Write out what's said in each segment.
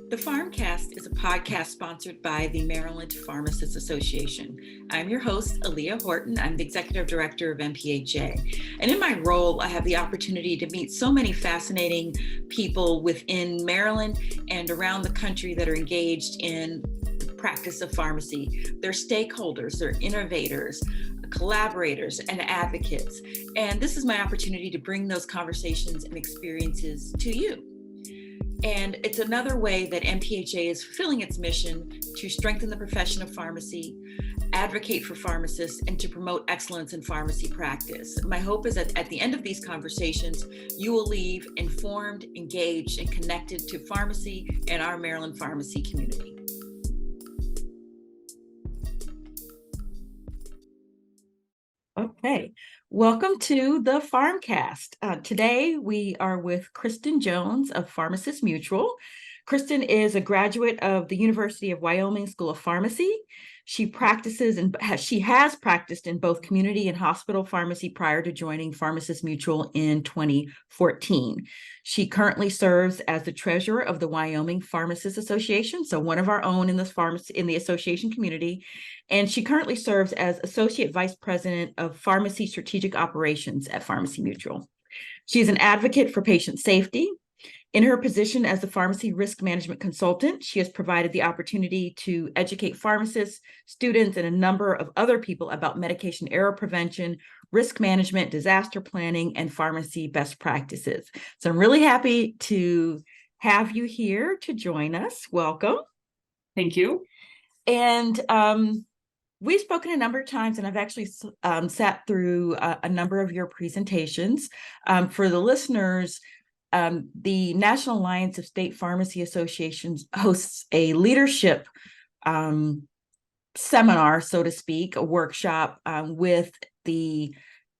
The Pharmcast is a podcast sponsored by the Maryland Pharmacists Association. I'm your host, Aaliyah Horton. I'm the Executive Director of MPHA. And in my role, I have the opportunity to meet so many fascinating people within Maryland and around the country that are engaged in the practice of pharmacy. They're stakeholders, they're innovators, collaborators, and advocates. And this is my opportunity to bring those conversations and experiences to you. And it's another way that MPHA is fulfilling its mission to strengthen the profession of pharmacy, advocate for pharmacists, and to promote excellence in pharmacy practice. My hope is that at the end of these conversations, you will leave informed, engaged, and connected to pharmacy and our Maryland pharmacy community. Okay, welcome to the Pharmcast. Today we are with Kristen Jones of Pharmacists Mutual. Kristen is a graduate of the University of Wyoming School of Pharmacy. She has practiced in both community and hospital pharmacy prior to joining Pharmacists Mutual in 2014. She currently serves as the treasurer of the Wyoming Pharmacists Association, so one of our own in the association community. And she currently serves as Associate Vice President of Pharmacy Strategic Operations at Pharmacy Mutual. She is an advocate for patient safety. In her position as the pharmacy risk management consultant, she has provided the opportunity to educate pharmacists, students, and a number of other people about medication error prevention, risk management, disaster planning, and pharmacy best practices. So I'm really happy to have you here to join us. Welcome. Thank you. And we've spoken a number of times, and I've actually sat through a number of your presentations. For the listeners, the National Alliance of State Pharmacy Associations hosts a leadership seminar, so to speak, a workshop with the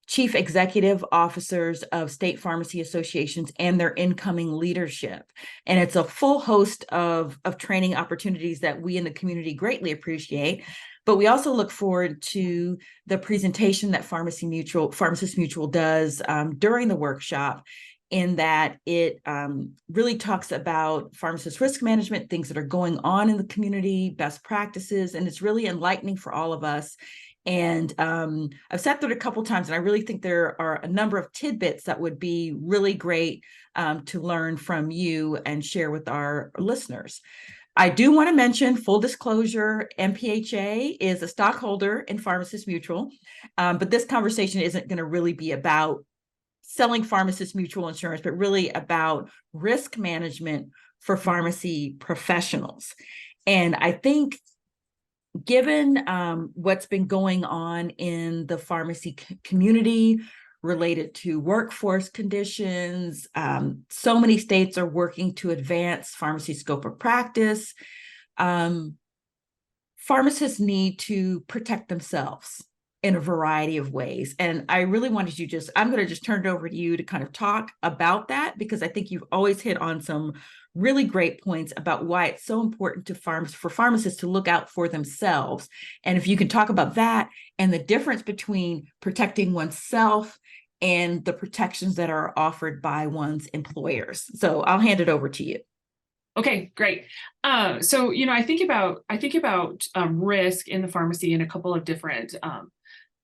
chief executive officers of state pharmacy associations and their incoming leadership. And it's a full host of training opportunities that we in the community greatly appreciate. But we also look forward to the presentation that Pharmacists Mutual does during the workshop, in that it really talks about pharmacist risk management, things that are going on in the community, best practices, and it's really enlightening for all of us. And I've sat through it a couple of times, and I really think there are a number of tidbits that would be really great to learn from you and share with our listeners. I do want to mention, full disclosure, MPHA is a stockholder in Pharmacists Mutual, but this conversation isn't going to really be about selling Pharmacists Mutual insurance, but really about risk management for pharmacy professionals. And I think given what's been going on in the pharmacy community related to workforce conditions, so many states are working to advance pharmacy scope of practice. Pharmacists need to protect themselves in a variety of ways. And I really wanted you I'm going to just turn it over to you to kind of talk about that, because I think you've always hit on some really great points about why it's so important for pharmacists to look out for themselves. And if you can talk about that and the difference between protecting oneself and the protections that are offered by one's employers. So I'll hand it over to you. Okay, great. So, I think about risk in the pharmacy in a couple of different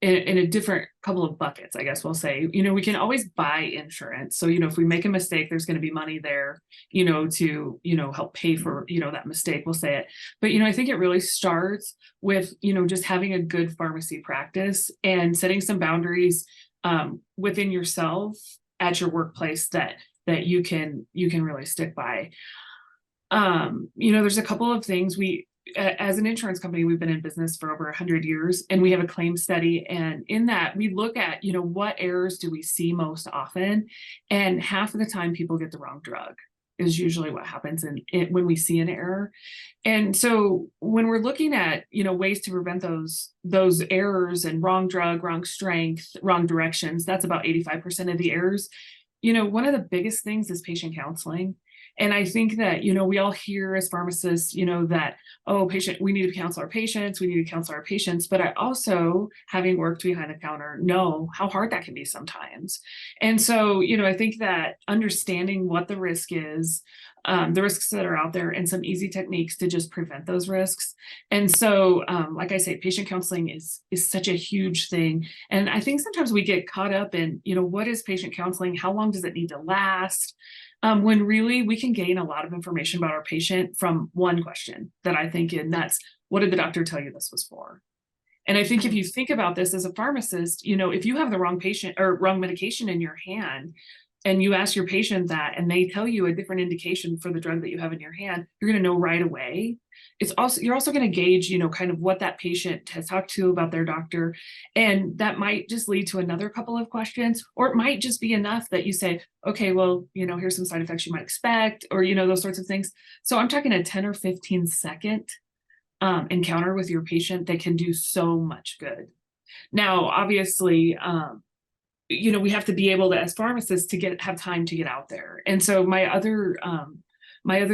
in a different couple of buckets, I guess we'll say. We can always buy insurance. So, if we make a mistake, there's going to be money there, to, help pay for, that mistake, we'll say it. But, I think it really starts with, just having a good pharmacy practice and setting some boundaries within yourself at your workplace that you can really stick by. There's a couple of things as an insurance company, we've been in business for over 100 years, and we have a claim study. And in that, we look at, what errors do we see most often? And half of the time, people get the wrong drug is usually what happens when we see an error. And so when we're looking at, ways to prevent those errors and wrong drug, wrong strength, wrong directions, that's about 85% of the errors. One of the biggest things is patient counseling. And I think that, we all hear as pharmacists, that, oh, we need to counsel our patients, we need to counsel our patients. But I also, having worked behind the counter, know how hard that can be sometimes. And so, I think that understanding what the risk is, the risks that are out there, and some easy techniques to just prevent those risks. And so, like I say, patient counseling is such a huge thing. And I think sometimes we get caught up in, what is patient counseling? How long does it need to last? When really we can gain a lot of information about our patient from one question that I think, and that's, what did the doctor tell you this was for? And I think if you think about this as a pharmacist, if you have the wrong patient or wrong medication in your hand, and you ask your patient that, and they tell you a different indication for the drug that you have in your hand, you're going to know right away. You're also going to gauge, kind of what that patient has talked to about their doctor. And that might just lead to another couple of questions, or it might just be enough that you say, okay, well, here's some side effects you might expect, or, those sorts of things. So I'm talking a 10 or 15 second encounter with your patient that can do so much good. Now, obviously, we have to be able to, as pharmacists, to have time to get out there. And so my other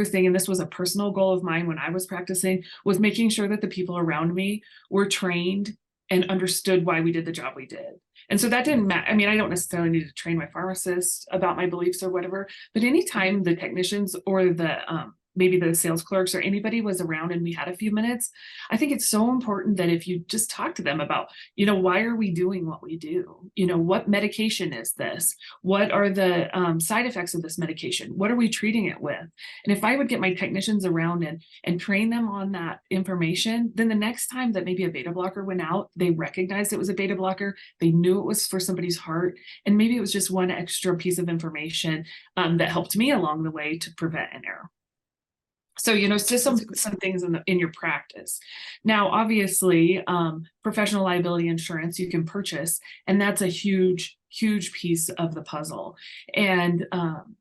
thing, and this was a personal goal of mine when I was practicing, was making sure that the people around me were trained and understood why we did the job we did. And so that didn't matter. I mean, I don't necessarily need to train my pharmacist about my beliefs or whatever, but anytime the technicians or the maybe the sales clerks or anybody was around and we had a few minutes, I think it's so important that if you just talk to them about, why are we doing what we do? What medication is this? What are the side effects of this medication? What are we treating it with? And if I would get my technicians around and train them on that information, then the next time that maybe a beta blocker went out, they recognized it was a beta blocker, they knew it was for somebody's heart, and maybe it was just one extra piece of information that helped me along the way to prevent an error. So, it's just some things in your practice. Now, obviously, professional liability insurance you can purchase, and that's a huge piece of the puzzle. And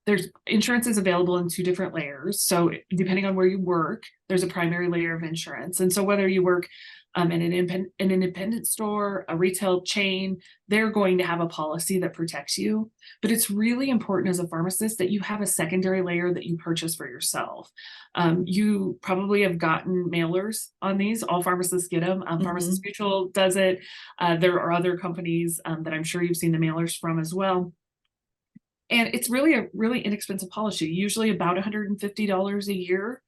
there's insurance is available in 2 different layers. So depending on where you work, there's a primary layer of insurance. And so whether you work in an independent store, a retail chain, they're going to have a policy that protects you. But it's really important as a pharmacist that you have a secondary layer that you purchase for yourself. You probably have gotten mailers on these. All pharmacists get them. Pharmacist Mutual does it. There are other companies that I'm sure you've seen the mailers from as well. And it's really a really inexpensive policy, usually about $150 a year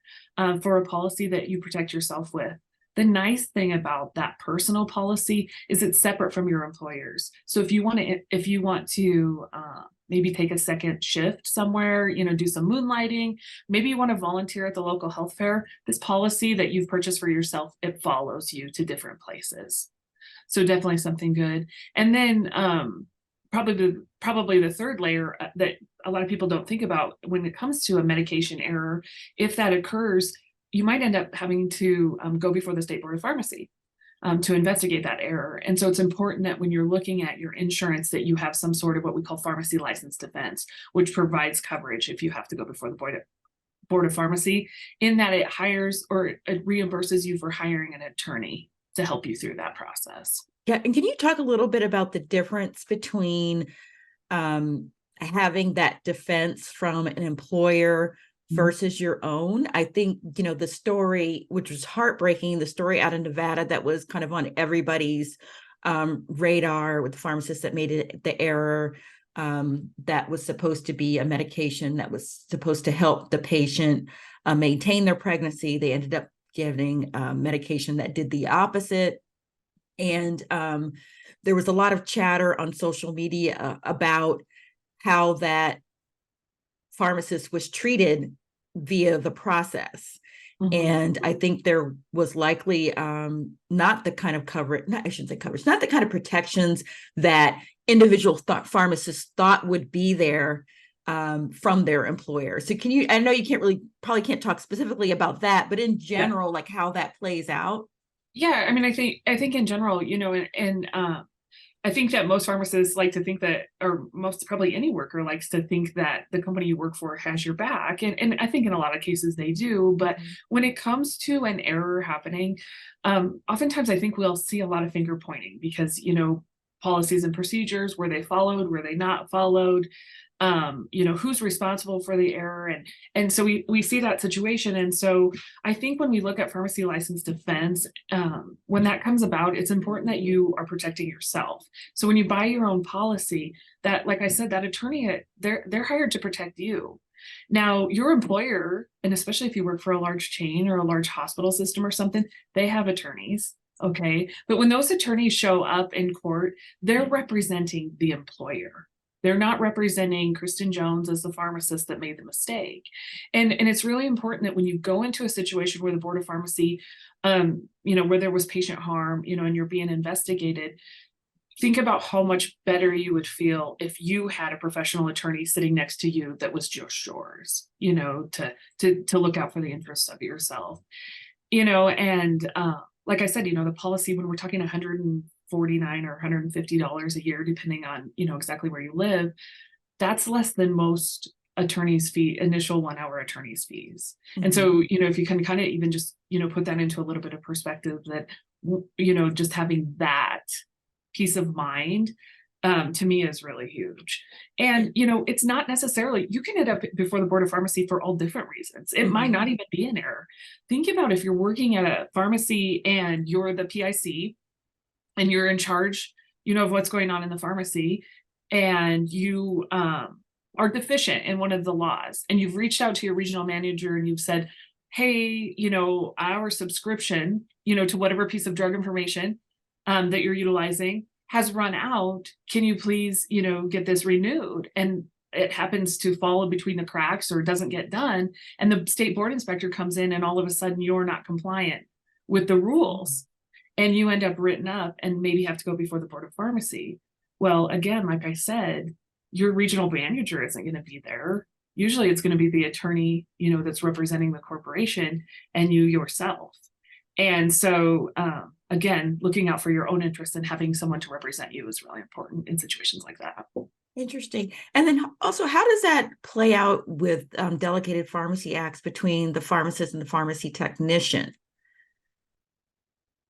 for a policy that you protect yourself with. The nice thing about that personal policy is it's separate from your employer's. So if you want to maybe take a second shift somewhere, do some moonlighting, maybe you want to volunteer at the local health fair, this policy that you've purchased for yourself, it follows you to different places. So definitely something good. And then probably the third layer that a lot of people don't think about when it comes to a medication error, if that occurs, you might end up having to go before the State Board of Pharmacy to investigate that error. And so it's important that when you're looking at your insurance that you have some sort of what we call pharmacy license defense, which provides coverage if you have to go before the Board of Pharmacy, in that it hires or it reimburses you for hiring an attorney to help you through that process. Yeah, and can you talk a little bit about the difference between having that defense from an employer versus your own? I think, the story, which was heartbreaking, the story out of Nevada that was kind of on everybody's radar with the pharmacist that made the error, that was supposed to be a medication that was supposed to help the patient maintain their pregnancy. They ended up giving medication that did the opposite. And there was a lot of chatter on social media about how that pharmacist was treated via the process. And I think there was likely not the kind of coverage, not the kind of protections that individual pharmacists thought would be there from their employer. So I know you probably can't talk specifically about that, but in general, like how that plays out. Yeah, I mean, I think in general, I think that most pharmacists like to think that, or most probably any worker likes to think that the company you work for has your back. And I think in a lot of cases they do. But when it comes to an error happening, oftentimes I think we'll see a lot of finger pointing because, policies and procedures, were they followed, were they not followed? who's responsible for the error. And so we see that situation. And so I think when we look at pharmacy license defense, when that comes about, it's important that you are protecting yourself. So when you buy your own policy, that, like I said, that attorney, they're hired to protect you. Now, your employer, and especially if you work for a large chain or a large hospital system or something, they have attorneys. Okay. But when those attorneys show up in court, they're representing the employer. They're not representing Kristen Jones as the pharmacist that made the mistake. And it's really important that when you go into a situation where the Board of Pharmacy, where there was patient harm, and you're being investigated, think about how much better you would feel if you had a professional attorney sitting next to you that was just yours, to look out for the interests of yourself, and like I said, the policy, when we're talking $149 or $150 a year, depending on, exactly where you live, that's less than most attorneys' initial 1 hour attorney's fees. Mm-hmm. And so, if you can kind of even just, put that into a little bit of perspective, that, just having that peace of mind, to me, is really huge. And, it's not necessarily, you can end up before the Board of Pharmacy for all different reasons. It might not even be an error. Think about if you're working at a pharmacy and you're the PIC and you're in charge, of what's going on in the pharmacy, and you are deficient in one of the laws, and you've reached out to your regional manager and you've said, hey, our subscription, to whatever piece of drug information that you're utilizing has run out. Can you please, get this renewed? And it happens to fall in between the cracks or doesn't get done. And the state board inspector comes in and all of a sudden you're not compliant with the rules. And you end up written up and maybe have to go before the Board of Pharmacy. Well, again, like I said, your regional manager isn't going to be there. Usually it's going to be the attorney, that's representing the corporation and you yourself. And so, again, looking out for your own interests and having someone to represent you is really important in situations like that. Interesting. And then also, how does that play out with delegated pharmacy acts between the pharmacist and the pharmacy technician?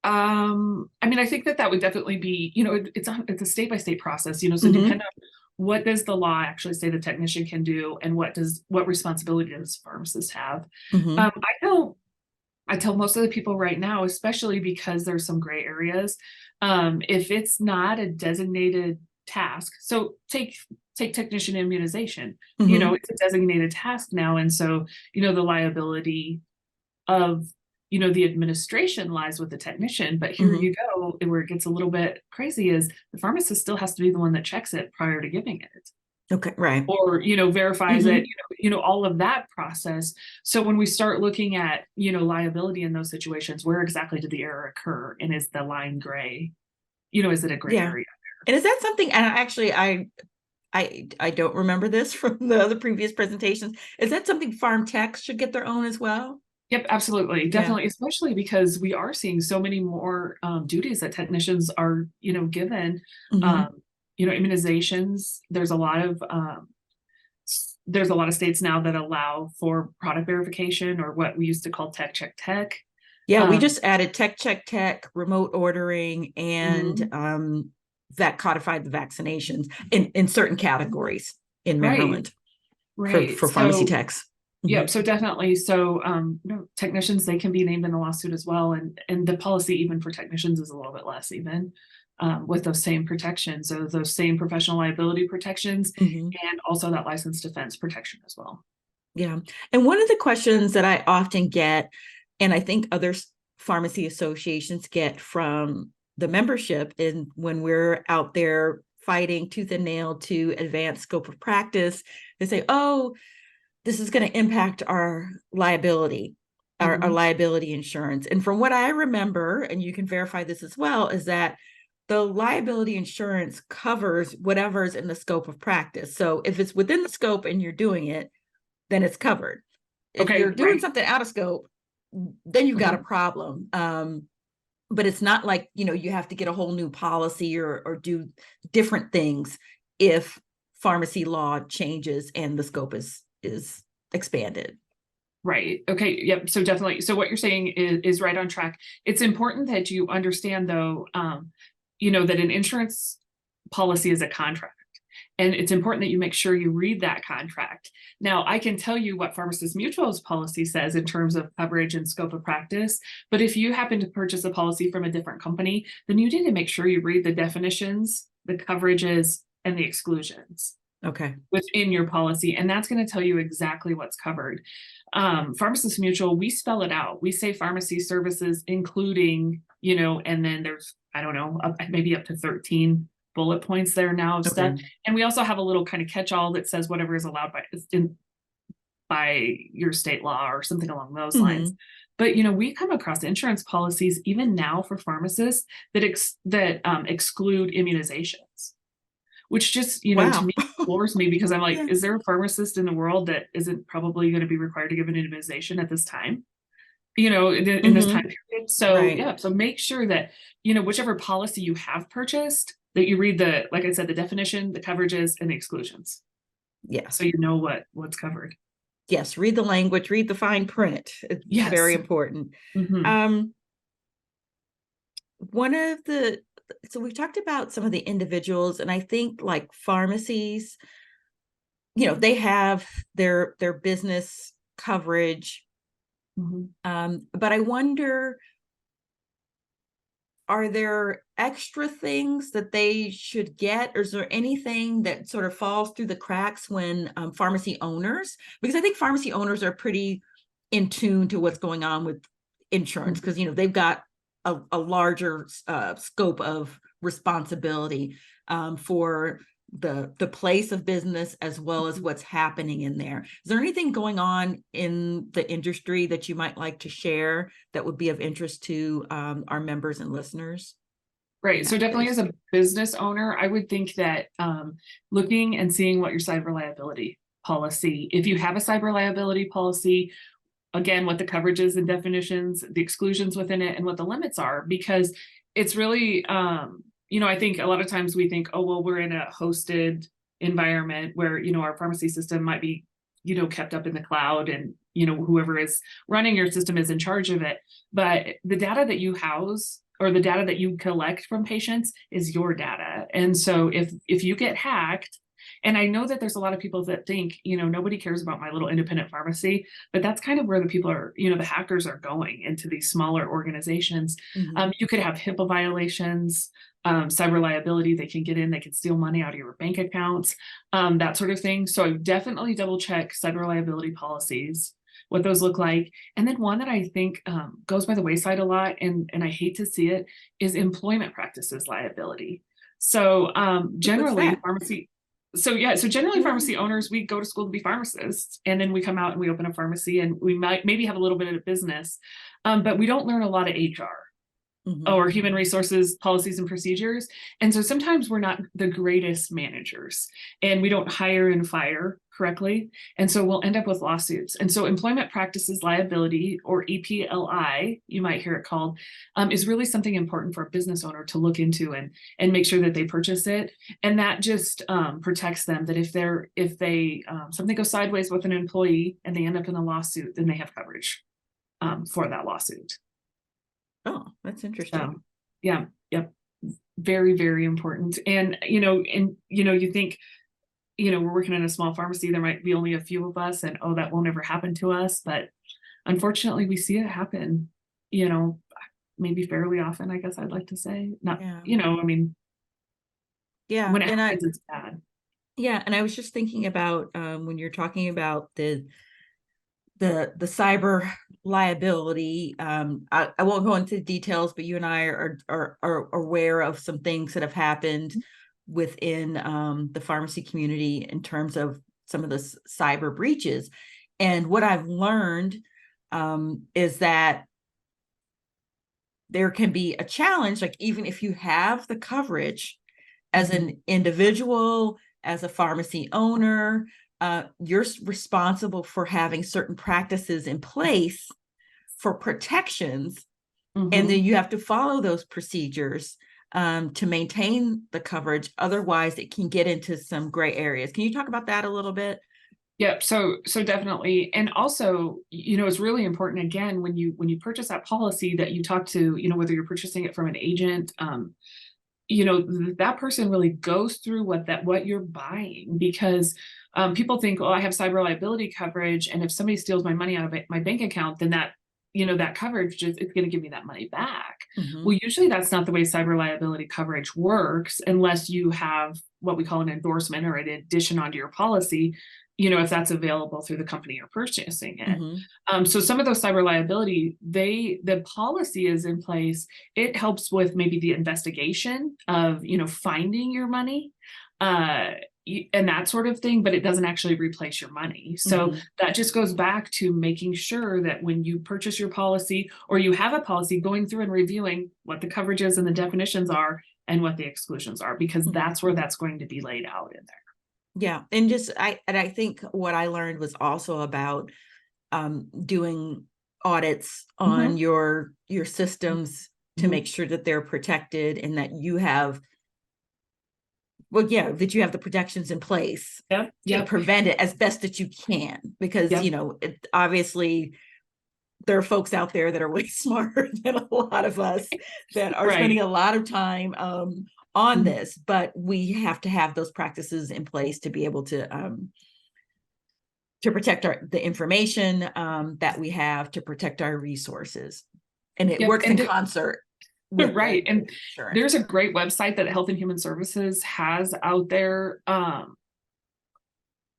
I think that would definitely be, it's a state-by-state process, so depending on what does the law actually say the technician can do and what responsibility does the pharmacist have. I tell most of the people right now, especially because there's some gray areas, if it's not a designated task, so take technician immunization, it's a designated task now. And so, the liability of, the administration lies with the technician, but here you go, where it gets a little bit crazy is the pharmacist still has to be the one that checks it prior to giving it. Okay, right. Or, verifies it, all of that process. So when we start looking at, liability in those situations, where exactly did the error occur? And is the line gray? Is it a gray area there? And is that something, and actually, I don't remember this from the other previous presentations. Is that something farm techs should get their own as well? Yep, absolutely. Definitely. Yeah. Especially because we are seeing so many more duties that technicians are, given, immunizations. There's a lot of states now that allow for product verification, or what we used to call tech check tech. Yeah, we just added tech check tech, remote ordering, and that codified the vaccinations in certain categories in Maryland for pharmacy techs. Yep. So definitely. So, technicians, they can be named in the lawsuit as well. And the policy even for technicians is a little bit less even, with those same protections. So those same professional liability protections and also that license defense protection as well. Yeah. And one of the questions that I often get, and I think other pharmacy associations get from the membership, and when we're out there fighting tooth and nail to advance scope of practice, they say, oh, this is going to impact our liability, our liability insurance. And from what I remember, and you can verify this as well, is that the liability insurance covers whatever's in the scope of practice. So if it's within the scope and you're doing it, then it's covered. If you're doing something out of scope, then you've got a problem. But it's not like, you have to get a whole new policy or do different things if pharmacy law changes and the scope is expanded. Right. Okay. Yep. So definitely. So what you're saying is right on track. It's important that you understand, though, that an insurance policy is a contract. And it's important that you make sure you read that contract. Now, I can tell you what Pharmacists Mutual's policy says in terms of coverage and scope of practice, but if you happen to purchase a policy from a different company, then you need to make sure you read the definitions, the coverages, and the exclusions Okay. within your policy, and that's going to tell you exactly what's covered. Pharmacist Mutual, we spell it out. We say pharmacy services, including, and then there's, I don't know, maybe up to 13 bullet points there now of stuff. And we also have a little kind of catch-all that says whatever is allowed by your state law or something along those lines. But we come across insurance policies even now for pharmacists that exclude immunizations, which just to me floors me, because I'm like, is there a pharmacist in the world that isn't probably going to be required to give an immunization at this time? In this time period. So so make sure that whichever policy you have purchased, that you read like I said, the definition, the coverages, and the exclusions. Yeah. So you know what's covered. Yes, read the language, read the fine print. It's very important. So we've talked about some of the individuals, and I think like pharmacies, they have their business coverage. But I wonder, are there extra things that they should get, or is there anything that sort of falls through the cracks when pharmacy owners, because I think pharmacy owners are pretty in tune to what's going on with insurance, because they've got a larger scope of responsibility for the place of business as well as what's happening in there. Is there anything going on in the industry that you might like to share that would be of interest to our members and listeners? Right. So definitely as a business owner, I would think that looking and seeing what your cyber liability policy, if you have a cyber liability policy, again, what the coverages and definitions, the exclusions within it, and what the limits are, because it's really, I think a lot of times we think, oh, well, we're in a hosted environment where, our pharmacy system might be, kept up in the cloud, and, whoever is running your system is in charge of it. But the data that you house, or the data that you collect from patients, is your data. And so if you get hacked, and I know that there's a lot of people that think, nobody cares about my little independent pharmacy, but that's kind of where the people are, the hackers are going into these smaller organizations. You could have HIPAA violations, cyber liability. They can get in, they can steal money out of your bank accounts, that sort of thing. So definitely double check cyber liability policies, what those look like. And then one that I think goes by the wayside a lot, and I hate to see it, is employment practices liability. So generally pharmacy. So generally pharmacy owners, we go to school to be pharmacists, and then we come out and we open a pharmacy, and we might maybe have a little bit of business, but we don't learn a lot of HR or human resources policies and procedures. And so sometimes we're not the greatest managers, and we don't hire and fire correctly. And so we'll end up with lawsuits. And so employment practices liability, or EPLI, you might hear it called, is really something important for a business owner to look into and make sure that they purchase it. And that just protects them, that if they something goes sideways with an employee and they end up in a lawsuit, then they have coverage for that lawsuit. Oh, that's interesting. So, yep. Very, very important. And, you think, we're working in a small pharmacy, there might be only a few of us, and, oh, that won't ever happen to us. But unfortunately, we see it happen, maybe fairly often, I guess I'd like to say. Not, I mean, when it happens, it's bad. Yeah. And I was just thinking about when you're talking about the cyber liability, I won't go into details, but you and I are aware of some things that have happened within the pharmacy community in terms of some of the cyber breaches. And what I've learned is that there can be a challenge, like even if you have the coverage as an individual, as a pharmacy owner, you're responsible for having certain practices in place for protections. And then you have to follow those procedures to maintain the coverage. Otherwise, it can get into some gray areas. Can you talk about that a little bit? Yep. So definitely. And also, it's really important, again, when you purchase that policy, that you talk to, whether you're purchasing it from an agent, that person really goes through what you're buying, because people think, oh, I have cyber liability coverage, and if somebody steals my money out of my bank account, then that coverage is going to give me that money back. Mm-hmm. Well, usually that's not the way cyber liability coverage works, unless you have what we call an endorsement or an addition onto your policy, if that's available through the company you're purchasing it. Mm-hmm. So some of those cyber liability, the policy is in place. It helps with maybe the investigation of, finding your money. And that sort of thing, but it doesn't actually replace your money. So Mm-hmm. that just goes back to making sure that when you purchase your policy, or you have a policy, going through and reviewing what the coverages and the definitions are and what the exclusions are, because Mm-hmm. that's where that's going to be laid out in there. Yeah. And I think what I learned was also about doing audits on Mm-hmm. your systems to Mm-hmm. make sure that they're protected and that you have, that you have the protections in place Yep. to Yep. prevent it as best that you can, because Yep. obviously there are folks out there that are way smarter than a lot of us that are Right. spending a lot of time on this, but we have to have those practices in place to be able to protect the information that we have, to protect our resources, and it Yep. works in concert with right. And insurance. there's a great website that Health and Human Services has out there.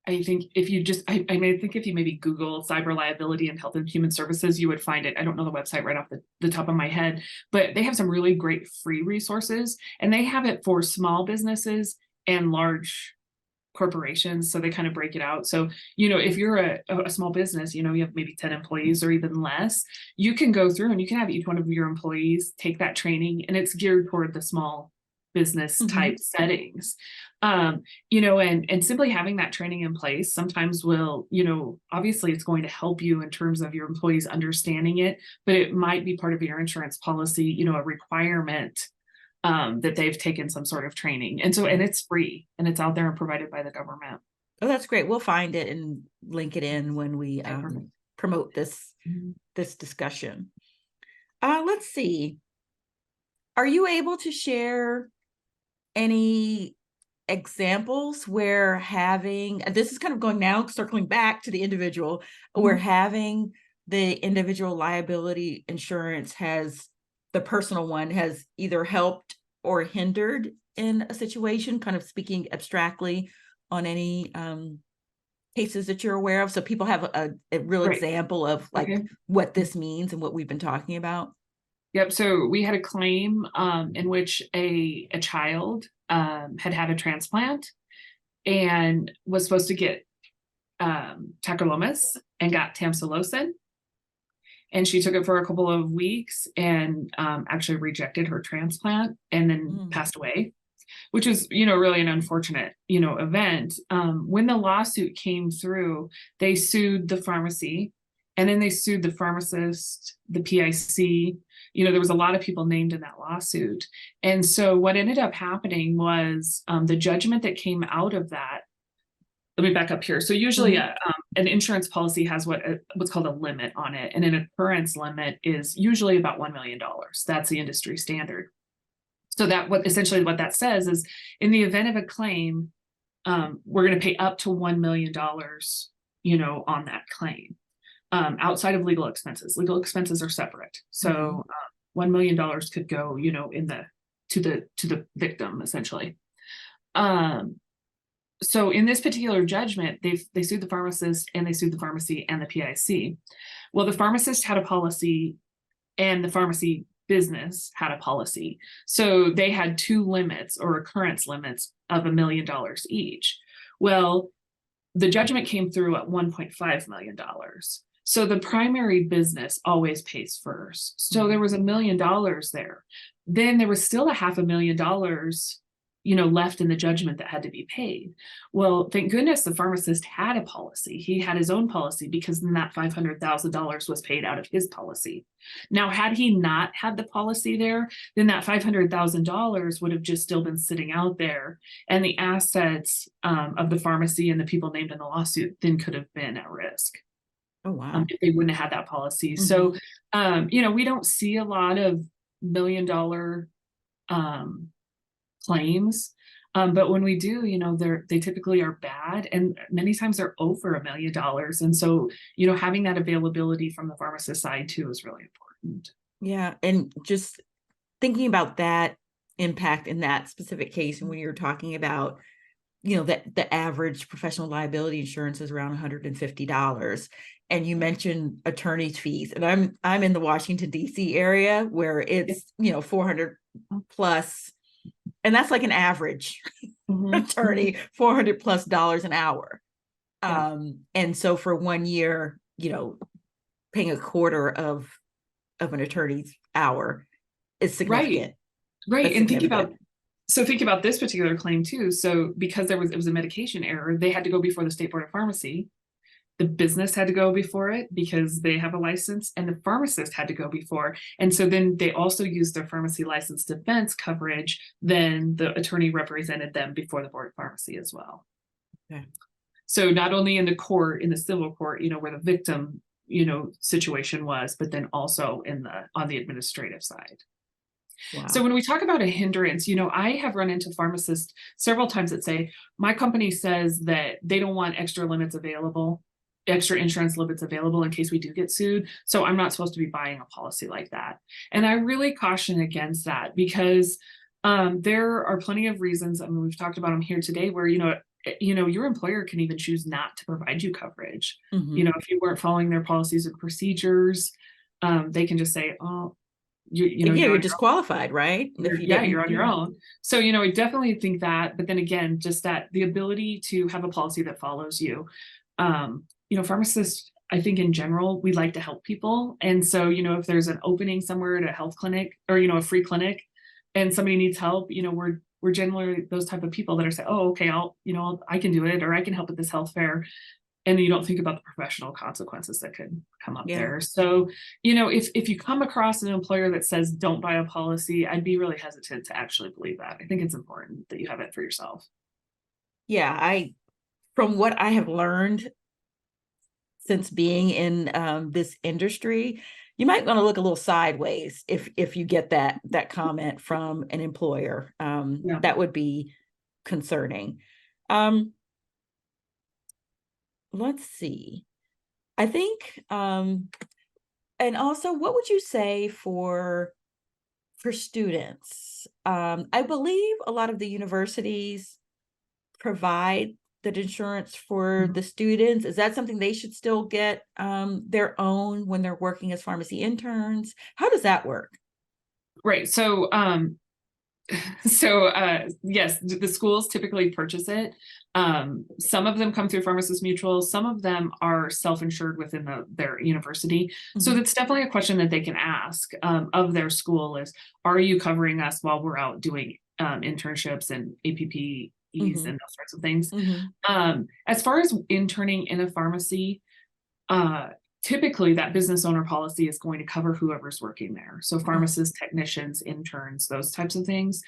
I think if you just, I mean, I think if you maybe Google cyber liability and Health and Human Services, you would find it. I don't know the website right off the top of my head, but they have some really great free resources, and they have it for small businesses and large corporations. So they kind of break it out. So, if you're a small business, you have maybe 10 employees or even less, you can go through and you can have each one of your employees take that training, and it's geared toward the small business type settings. And simply having that training in place sometimes will, obviously it's going to help you in terms of your employees understanding it, but it might be part of your insurance policy, a requirement that they've taken some sort of training. And it's free, and it's out there and provided by the government. Oh, that's great. We'll find it and link it in when we promote this discussion. Let's see. Are you able to share any examples where this is kind of going now, circling back to the individual, where having the individual liability insurance the personal one has either helped or hindered in a situation, kind of speaking abstractly on any cases that you're aware of, so people have a real example of what this means and what we've been talking about? Yep. So we had a claim in which a child had a transplant and was supposed to get tacrolimus and got tamsulosin. And she took it for a couple of weeks and actually rejected her transplant and then passed away, which is, really an unfortunate, event. When the lawsuit came through, they sued the pharmacy, and then they sued the pharmacist, the PIC. There was a lot of people named in that lawsuit. And so what ended up happening was the judgment that came out of that. Let me back up here. So usually an insurance policy has what's called a limit on it. And an occurrence limit is usually about $1 million. That's the industry standard. So essentially what that says is, in the event of a claim, we're going to pay up to $1 million, on that claim. Outside of legal expenses. Legal expenses are separate. So $1 million could go, to the victim, essentially. So in this particular judgment, they sued the pharmacist, and they sued the pharmacy and the PIC. Well, the pharmacist had a policy, and the pharmacy business had a policy. So they had two limits, or occurrence limits, of $1 million each. Well, the judgment came through at $1.5 million. So the primary business always pays first. So there was $1 million there. Then there was still $500,000, left in the judgment that had to be paid. Well, thank goodness the pharmacist had a policy. He had his own policy, because then that $500,000 was paid out of his policy. Now, had he not had the policy there, then that $500,000 would have just still been sitting out there, and the assets of the pharmacy and the people named in the lawsuit then could have been at risk. Oh, wow. If they wouldn't have had that policy. So, we don't see a lot of $1 million claims. But when we do, they typically are bad, and many times they're over $1 million. And so, having that availability from the pharmacist side too is really important. Yeah. And just thinking about that impact in that specific case, and when you're talking about, that the average professional liability insurance is around $150. And you mentioned attorney's fees, and I'm in the Washington, D.C. area where it's, 400 plus, and that's like an average attorney, $400+ an hour. Yeah. And so for 1 year, paying a quarter of an attorney's hour is significant. Right. That's And significant. think about this particular claim too. So because it was a medication error, they had to go before the State Board of Pharmacy. The business had to go before it because they have a license, and the pharmacist had to go before. And so then they also used their pharmacy license defense coverage. Then the attorney represented them before the Board of Pharmacy as well. Okay. So not only in the court, in the civil court, where the victim, situation was, but then also on the administrative side. Wow. So when we talk about a hindrance, I have run into pharmacists several times that say, my company says that they don't want extra insurance limits available in case we do get sued. So I'm not supposed to be buying a policy like that. And I really caution against that, because there are plenty of reasons. I mean, we've talked about them here today where, your employer can even choose not to provide you coverage. If you weren't following their policies and procedures, they can just say, oh, you're disqualified, right? You're on your own. So, I definitely think that, but then again, just that the ability to have a policy that follows you. Pharmacists, I think in general, we like to help people. And so, if there's an opening somewhere at a health clinic or, a free clinic, and somebody needs help, we're generally those type of people that are saying, oh, okay, I can do it, or I can help at this health fair. And you don't think about the professional consequences that could come up there. So, if you come across an employer that says don't buy a policy, I'd be really hesitant to actually believe that. I think it's important that you have it for yourself. Yeah, from what I have learned since being in this industry, you might want to look a little sideways if you get that comment from an employer. That would be concerning. Let's see. I think, and also, what would you say for students? I believe a lot of the universities provide that insurance for the students. Is that something they should still get their own when they're working as pharmacy interns? How does that work? Right. So, yes, the schools typically purchase it. Some of them come through Pharmacist Mutual. Some of them are self-insured within their university. Mm-hmm. So that's definitely a question that they can ask of their school is, are you covering us while we're out doing internships and APPs mm-hmm. and those sorts of things? Mm-hmm. As far as interning in a pharmacy, typically that business owner policy is going to cover whoever's working there. So pharmacists, technicians, interns, those types of things.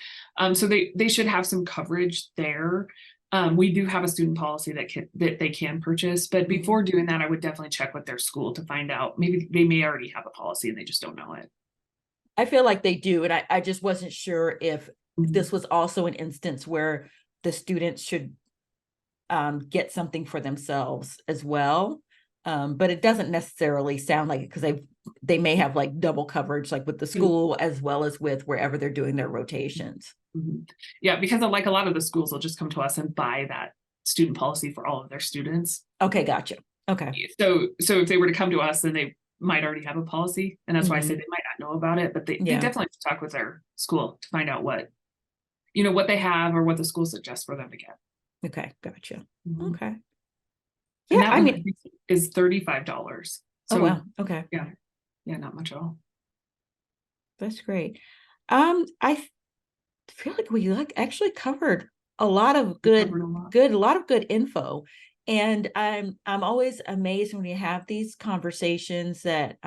So they should have some coverage there. We do have a student policy that they can purchase, but before doing that, I would definitely check with their school to find out. Maybe they may already have a policy and they just don't know it. I feel like they do. And I just wasn't sure if this was also an instance where the students should get something for themselves as well. But it doesn't necessarily sound like it, because they may have like double coverage, like with the school as well as with wherever they're doing their rotations. Mm-hmm. Yeah, because like a lot of the schools will just come to us and buy that student policy for all of their students. Okay, gotcha. Okay. So if they were to come to us, then they might already have a policy, and that's why I say they might not know about it, but they definitely have to talk with their school to find out what they have or what the school suggests for them to get. Okay, gotcha. Mm-hmm. Okay. And yeah, that one is $35. So, oh, wow. Okay. Yeah, not much at all. That's great. I feel like we actually covered a lot of good info. And I'm always amazed when you have these conversations that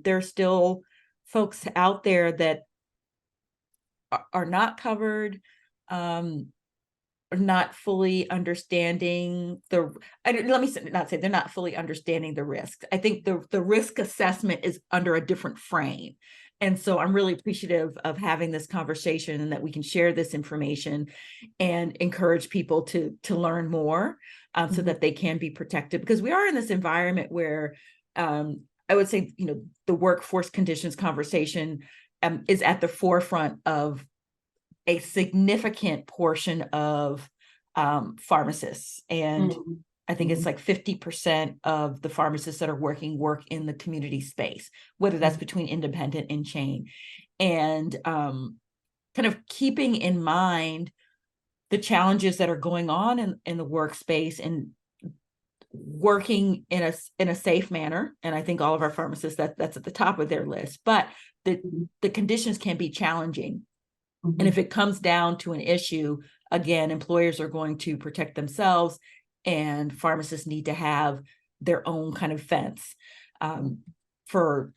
there's still folks out there that are not covered, not fully understanding let me not say they're not fully understanding the risks. I think the risk assessment is under a different frame. And so I'm really appreciative of having this conversation and that we can share this information and encourage people to learn more so that they can be protected, because we are in this environment where I would say, the workforce conditions conversation is at the forefront of a significant portion of pharmacists. And I think it's like 50% of the pharmacists that are work in the community space, whether that's between independent and chain. And kind of keeping in mind the challenges that are going on in the workspace and working in a safe manner. And I think all of our pharmacists, that's at the top of their list, but the conditions can be challenging. And if it comes down to an issue, again, employers are going to protect themselves, and pharmacists need to have their own kind of fence for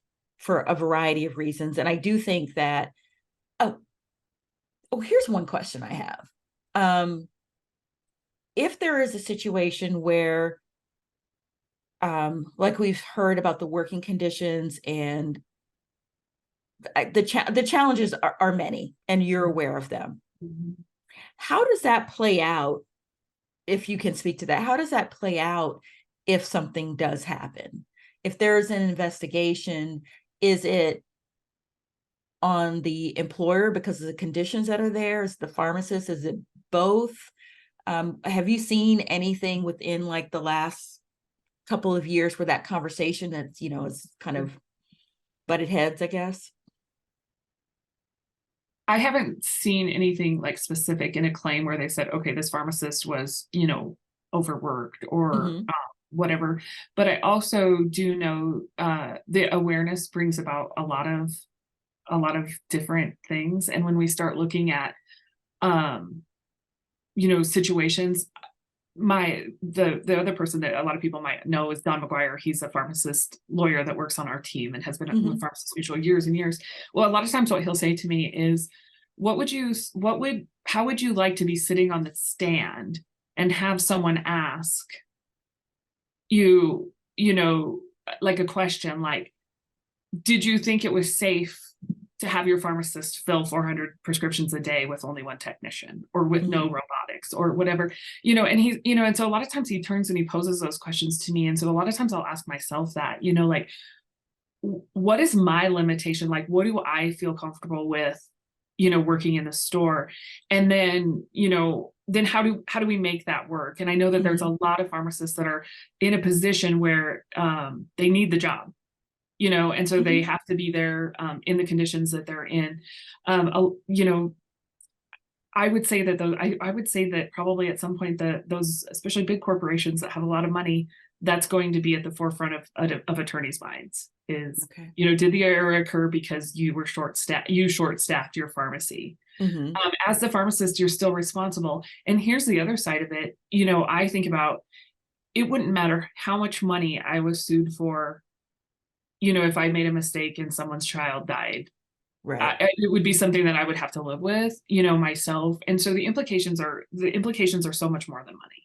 a variety of reasons. And I do think that, here's one question I have. If there is a situation where, like we've heard about the working conditions and the challenges are many, and you're aware of them. How does that play out? If you can speak to that, how does that play out if something does happen? If there's an investigation, is it on the employer because of the conditions that are there? Is the pharmacist? Is it both? Have you seen anything within like the last couple of years where that conversation that's, is kind of butted heads, I guess? I haven't seen anything like specific in a claim where they said, okay, this pharmacist was, overworked or whatever. But I also do know the awareness brings about a lot of different things. And when we start looking at, situations, the other person that a lot of people might know is Don McGuire. He's a pharmacist lawyer that works on our team and has been with Pharmacists Mutual years and years. Well, a lot of times what he'll say to me is, how would you like to be sitting on the stand and have someone ask you, like a question like, did you think it was safe to have your pharmacist fill 400 prescriptions a day with only one technician or with no robotics or whatever, and he's, and so a lot of times he turns and he poses those questions to me. And so a lot of times I'll ask myself that, like, what is my limitation? Like, what do I feel comfortable with, working in the store? And then, then how do we make that work? And I know that there's a lot of pharmacists that are in a position where they need the job. And so they have to be there in the conditions that they're in. I would say that I would say that probably at some point those, especially big corporations that have a lot of money, that's going to be at the forefront of attorneys' minds is, did the error occur because you were short-staffed your pharmacy? As the pharmacist, you're still responsible. And here's the other side of it. I think about, it wouldn't matter how much money I was sued for, if I made a mistake and someone's child died, right? It would be something that I would have to live with, myself. And so the implications are so much more than money.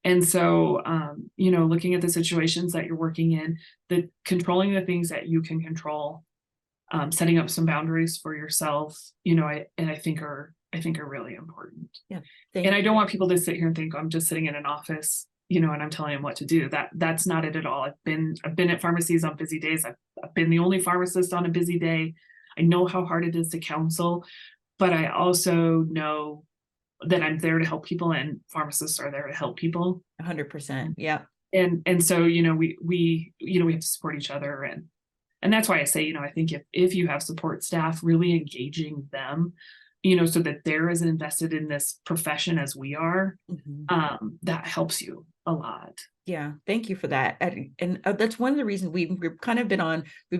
And so, looking at the situations that you're working in, controlling the things that you can control, setting up some boundaries for yourself, I think are really important. Yeah. And I don't want people to sit here and think, I'm just sitting in an office, and I'm telling them what to do. That's not it at all. I've been at pharmacies on busy days. I've been the only pharmacist on a busy day. I know how hard it is to counsel, but I also know that I'm there to help people, and pharmacists are there to help people. 100%. Yeah. And so, we have to support each other. And that's why I say, I think if you have support staff, really engaging them, so that they're as invested in this profession as we are, that helps you a lot. Yeah, thank you for that. And that's one of the reasons we've been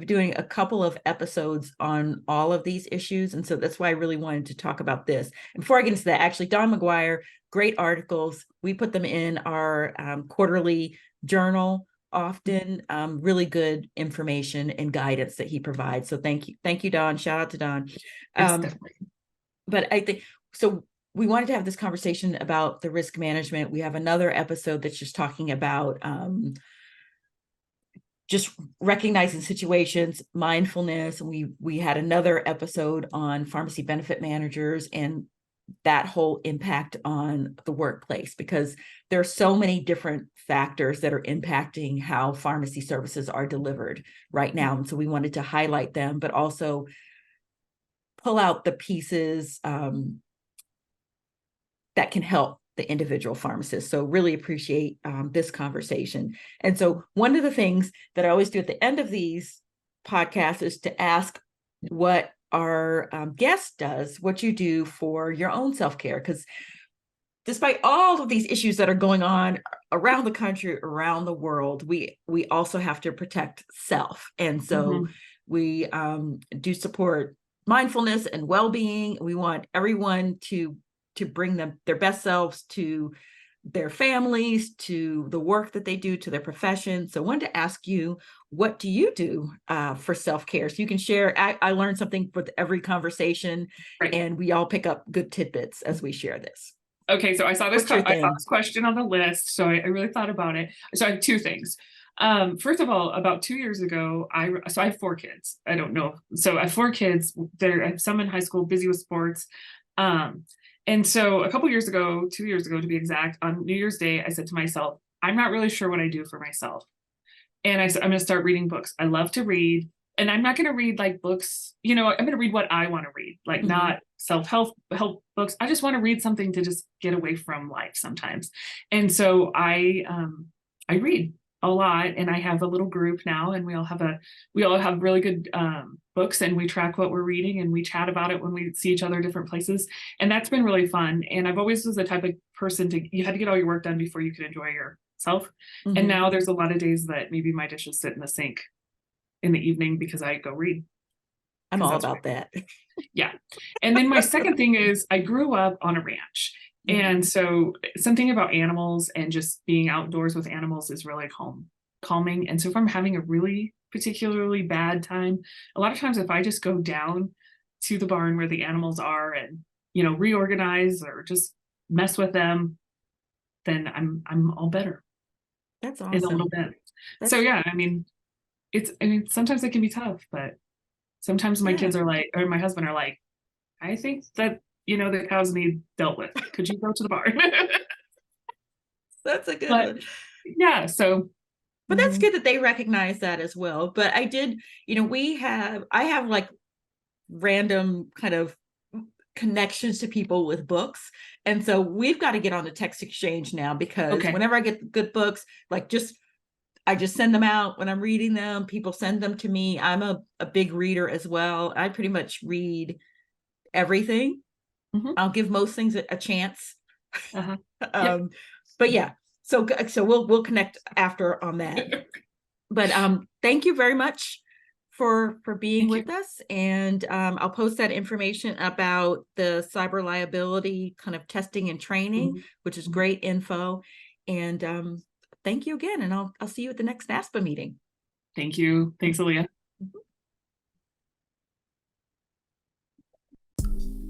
doing a couple of episodes on all of these issues. And so that's why I really wanted to talk about this. And before I get into that, actually, Don McGuire, great articles. We put them in our quarterly journal often, really good information and guidance that he provides. So thank you, Don. Shout out to Don. But I think, so we wanted to have this conversation about the risk management. We have another episode that's just talking about just recognizing situations, mindfulness. And we had another episode on pharmacy benefit managers and that whole impact on the workplace, because there are so many different factors that are impacting how pharmacy services are delivered right now. And so we wanted to highlight them, but also pull out the pieces that can help the individual pharmacist. So really appreciate this conversation. And so one of the things that I always do at the end of these podcasts is to ask what our guest does, what you do for your own self-care, because despite all of these issues that are going on around the country, around the world, we also have to protect self. And so we do support mindfulness and well-being. We want everyone to bring them their best selves to their families, to the work that they do, to their profession. So I wanted to ask you, what do you do for self-care? So you can share. I learned something with every conversation, and we all pick up good tidbits as we share this. Okay, so I saw this question on the list, so I really thought about it. So I have two things. First of all, about 2 years ago, I have 4 kids. I don't know. So I have 4 kids. I have some in high school, busy with sports. And so a couple years ago, 2 years ago to be exact, on New Year's Day, I said to myself, I'm not really sure what I do for myself. And I said, I'm going to start reading books. I love to read. And I'm not going to read like books, I'm going to read what I want to read, like not self-help books. I just want to read something to just get away from life sometimes. And so I read a lot, and I have a little group now, and we all have really good books, and we track what we're reading, and we chat about it when we see each other different places. And that's been really fun. And I've always was the type of person you had to get all your work done before you could enjoy yourself. And now there's a lot of days that maybe my dishes sit in the sink in the evening because I go read. I'm all about that. Yeah. And then my second thing is I grew up on a ranch. And so something about animals and just being outdoors with animals is really calming. And so if I'm having a really particularly bad time, a lot of times if I just go down to the barn where the animals are and, reorganize or just mess with them, then I'm all better. That's awesome. In a little bit. So yeah, sometimes it can be tough, but sometimes my kids are like, or my husband are like, I think that, the cows need dealt with. Could you go to the barn? That's a good one. Yeah. So. But that's good that they recognize that as well. But I did, I have like random kind of connections to people with books. And so we've got to get on the text exchange now, because whenever I get good books, I just send them out when I'm reading them. People send them to me. I'm a big reader as well. I pretty much read everything. I'll give most things a chance. But yeah, so we'll connect after on that. But thank you very much for being with us. And I'll post that information about the cyber liability kind of testing and training, which is great info. And thank you again. And I'll see you at the next NASPA meeting. Thank you. Thanks, Aaliyah.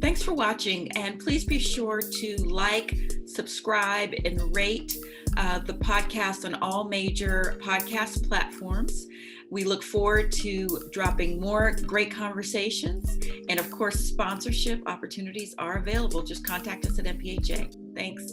Thanks for watching, and please be sure to like, subscribe, and rate the podcast on all major podcast platforms. We look forward to dropping more great conversations, and of course, sponsorship opportunities are available. Just contact us at MPHA. Thanks.